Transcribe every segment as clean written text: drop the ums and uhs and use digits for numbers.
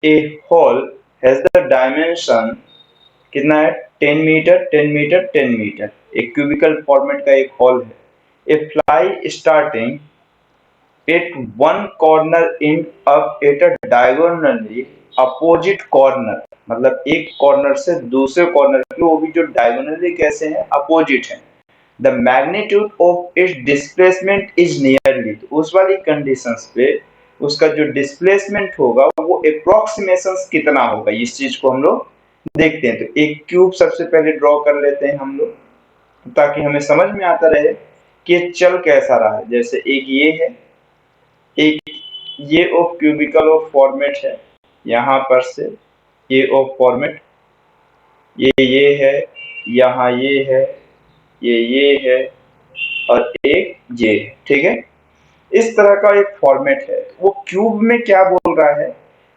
A hall has the dimension कितना है 10 metre 10 metre 10 metre. एक क्यूबिकल फॉर्मेट का एक हॉल है। A fly starting at one corner in up at a diagonally opposite corner, मतलब एक कॉर्नर से दूसरे कॉर्नर की, वो भी जो डायगोनली कैसे हैं, अपोजिट है। The magnitude of its displacement is nearly, उस वाली कंडीशंस पे उसका जो डिस्प्लेसमेंट होगा वो अप्रोक्सीमेशन कितना होगा, इस चीज को हम लोग देखते हैं। तो एक क्यूब सबसे पहले ड्रॉ कर लेते हैं हम लोग, ताकि हमें समझ में आता रहे कि ये चल कैसा रहा है। जैसे एक ये है, एक ये ऑफ क्यूबिकल ऑफ फॉर्मेट है, यहाँ पर से ये ऑफ फॉर्मेट, ये है, यहाँ ये है, ये है, और एक ये है। ठीक है, इस तरह का एक फॉर्मेट है। वो क्यूब में क्या बोल रहा है,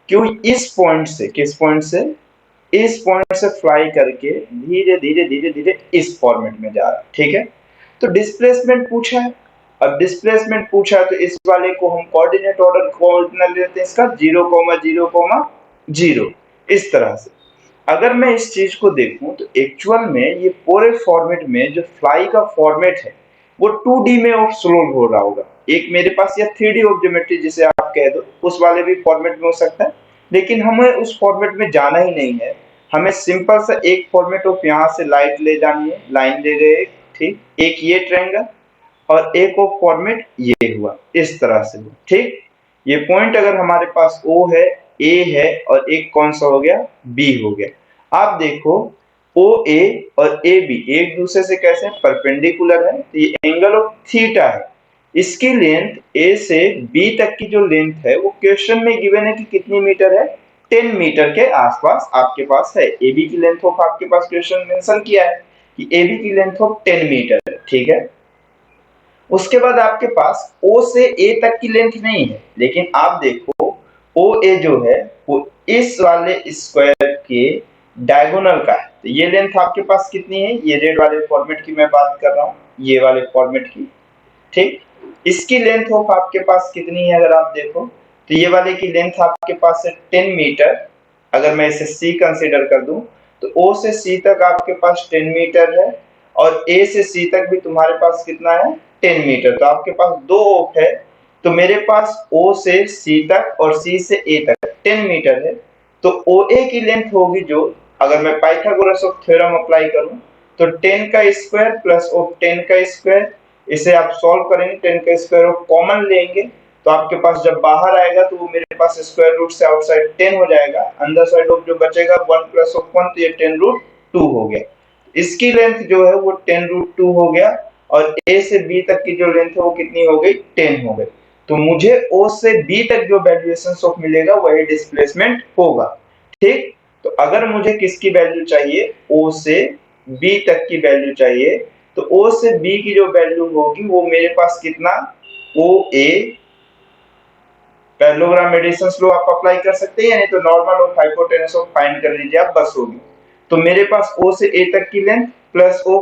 क्यों इस पॉइंट से, किस पॉइंट से, इस पॉइंट से फ्लाई करके धीरे धीरे धीरे धीरे इस फॉर्मेट में जा रहा है। ठीक है, तो डिस्प्लेसमेंट पूछा है। अब डिस्प्लेसमेंट पूछा है तो इस वाले को हम कोऑर्डिनेट ऑर्डर कोऑर्डिनेट लेते हैं इसका 0,0,0 इस तरह से। अगर मैं इस चीज को देखूं तो एक्चुअल में ये पूरे फॉर्मेट में जो फ्लाई का फॉर्मेट है वो 2D में ऑफ सोल्व हो रहा होगा। एक मेरे पास या 3D ऑफ ज्योमेट्री जिसे आप कह दो, उस वाले भी फॉर्मेट में हो सकता है, लेकिन हमें उस फॉर्मेट में जाना ही नहीं है। हमें सिंपल सा एक फॉर्मेट ऑफ यहाँ से लाइट ले जानी है, लाइन ले गए, ठीक, एक ये ट्रायंगल और एक ऑफ फॉर्मेट ये हुआ, इस तरह से हुआ। ठीक, ये पॉइंट अगर हमारे पास O है, A है, और एक कौन सा हो गया, B हो गया। आप देखो OA और AB एक दूसरे से कैसे परपेंडिकुलर है, तो ये एंगल ऑफ थीटा है। इसकी लेंथ A से B तक की जो लेंथ है वो क्वेश्चन में गिवन है कि कितनी मीटर है, 10 मीटर के आसपास आपके पास है। AB की लेंथ ऑफ आपके पास क्वेश्चन मेंशन किया है कि AB की लेंथ ऑफ 10 मीटर है। ठीक है, उसके बाद आपके पास O से A तक की लेंथ नहीं है, लेकिन आप देखो OA जो है वो इस वाले स्क्वायर के डायगोनल का है। तो ये लेंथ आपके पास कितनी है, ये रेड वाले फॉर्मेट की मैं बात कर रहा हूँ, ये वाले फॉर्मेट की। ठीक, इसकी लेंथ ऑफ आपके पास कितनी है, अगर आप देखो तो ये वाले की लेंथ आपके पास है 10 मीटर। अगर मैं इसे C कंसीडर कर दूं तो O से C तक आपके पास 10 मीटर है, और A से C तक भी तुम्हारे पास कितना है, 10 मीटर। तो आपके पास दो ऑफ है, तो मेरे पास O से C तक और C से A तक 10 मीटर है। तो OA की लेंथ होगी जो, अगर मैं पाइथागोरस ऑफ थ्योरम अप्लाई करूं तो 10 का स्क्वायर प्लस ऑफ 10 का स्क्वायर, इसे आप सॉल्व करेंगे, 10 का स्क्वायर ऑफ कॉमन लेंगे तो आपके पास जब बाहर आएगा तो वो मेरे पास स्क्वायर रूट से आउटसाइड 10 हो जाएगा, अंदर साइड ऑफ जो बचेगा 1 प्लस ऑफ 1, तो ये 10 रूट 2 हो गया। इसकी लेंथ जो है वो 10 रूट 2 हो गया, और A से B तक की जो लेंथ है वो कितनी हो गई, 10 हो गई। तो मुझे O से B तक जो वैल्यूएशन ऑफ मिलेगा वही डिस्प्लेसमेंट होगा। ठीक, तो अगर मुझे किसकी वैल्यू चाहिए, O से B तक की वैल्यू चाहिए, तो O से B की जो वैल्यू होगी वो मेरे पास कितना, OA पैरेललोग्राम रेडियस लो आप अप्लाई कर सकते हैं, नहीं तो normal of hypotenuse of find कर लीजिए आप, बस होगी। तो मेरे पास O से A तक की लेंथ प्लस O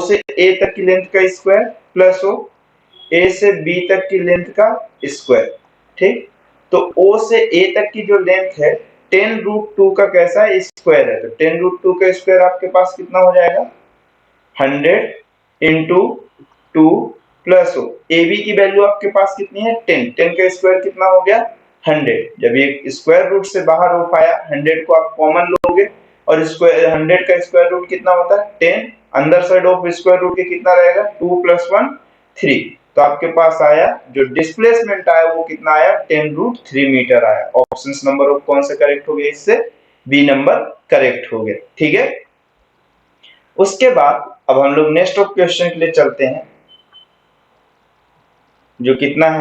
से A तक की लेंथ का स्क्वायर प्लस A से B तक की लेंथ का स्क्वायर। ठीक, तो O से A तक की जो लेंथ है 10 रूट 2 का कैसा है, स्क्वायर है, तो 10 रूट 2 का स्क्वायर आपके पास कितना हो जाएगा, 100 इंटू 2 प्लस हो, ए बी की वैल्यू आपके पास कितनी है, 10, 10 का स्क्वायर कितना हो गया, 100। जब ये स्क्वायर रूट से बाहर हो पाया, 100 को आप कॉमन लोगे, और स्क्वायर 100 का स्क्वायर रूट कितना होता है, 10, अंदर साइड ऑफ स्क्वायर रूट के कितना रहेगा, 2 प्लस 1 3। तो आपके पास आया जो डिस्प्लेसमेंट आया वो कितना आया, 10 रूट 3 मीटर आया। ऑप्शन नंबर ऑफ कौन सा करेक्ट हो गया, इससे बी नंबर करेक्ट हो गया। ठीक है, उसके बाद अब हम लोग नेक्स्ट ऑफ क्वेश्चन के लिए चलते हैं, जो कितना है